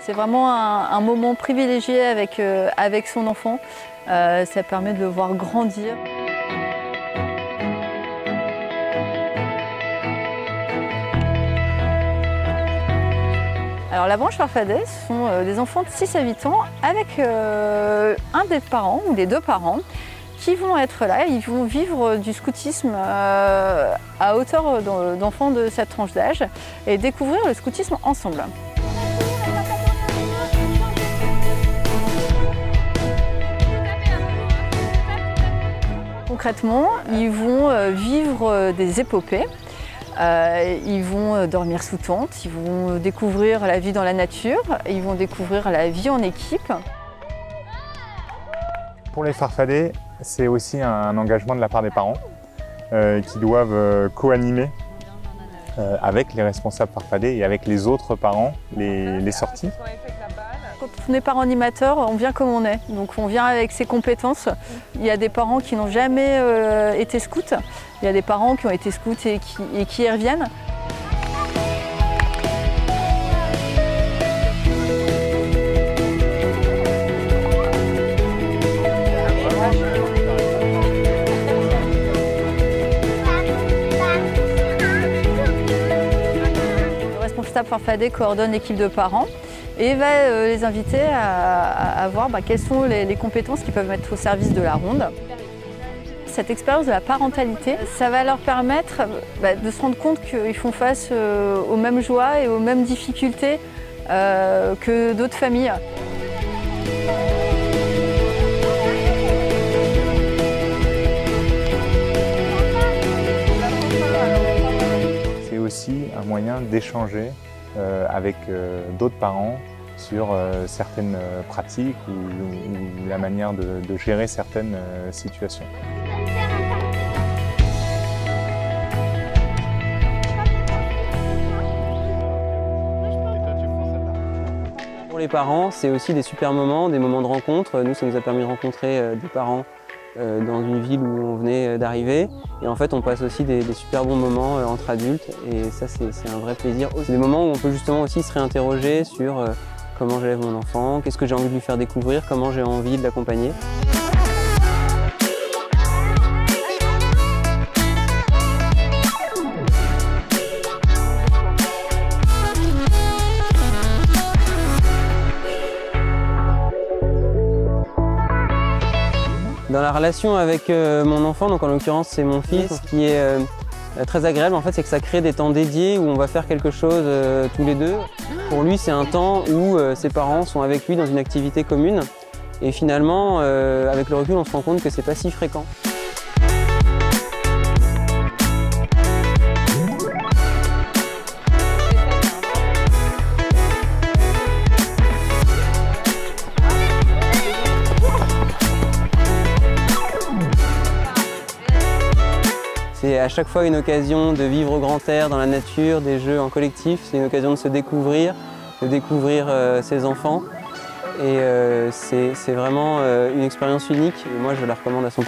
C'est vraiment un moment privilégié avec son enfant. Ça permet de le voir grandir. Alors la branche Farfadet, ce sont des enfants de 6 à 8 ans avec un des parents ou des deux parents qui vont être là, ils vont vivre du scoutisme à hauteur d'enfants de cette tranche d'âge et découvrir le scoutisme ensemble. Concrètement, ils vont vivre des épopées. Ils vont dormir sous tente, ils vont découvrir la vie dans la nature, ils vont découvrir la vie en équipe. Pour les Farfadets, c'est aussi un engagement de la part des parents qui doivent co-animer avec les responsables Farfadets et avec les autres parents les sorties. Quand on est parent animateur, on vient comme on est, donc on vient avec ses compétences. Il y a des parents qui n'ont jamais été scouts, il y a des parents qui ont été scouts et qui y reviennent. Le responsable Farfadet coordonne l'équipe de parents et va les inviter à voir quelles sont les compétences qui peuvent mettre au service de la ronde. Cette expérience de la parentalité, ça va leur permettre de se rendre compte qu'ils font face aux mêmes joies et aux mêmes difficultés que d'autres familles. C'est aussi un moyen d'échanger avec d'autres parents sur certaines pratiques ou la manière de gérer certaines situations. Pour les parents, c'est aussi des super moments, des moments de rencontre. Nous, ça nous a permis de rencontrer des parents dans une ville où on venait d'arriver. Et en fait, on passe aussi des super bons moments entre adultes. Et ça, c'est un vrai plaisir. C'est des moments où on peut justement aussi se réinterroger sur comment j'élève mon enfant, qu'est-ce que j'ai envie de lui faire découvrir, comment j'ai envie de l'accompagner. Dans la relation avec mon enfant, donc en l'occurrence c'est mon fils, ce qui est très agréable en fait, c'est que ça crée des temps dédiés où on va faire quelque chose tous les deux. Pour lui, c'est un temps où ses parents sont avec lui dans une activité commune et finalement, avec le recul, on se rend compte que c'est pas si fréquent. C'est à chaque fois une occasion de vivre au grand air, dans la nature, des jeux en collectif. C'est une occasion de se découvrir, de découvrir ses enfants. Et c'est vraiment une expérience unique et moi je la recommande à 100%.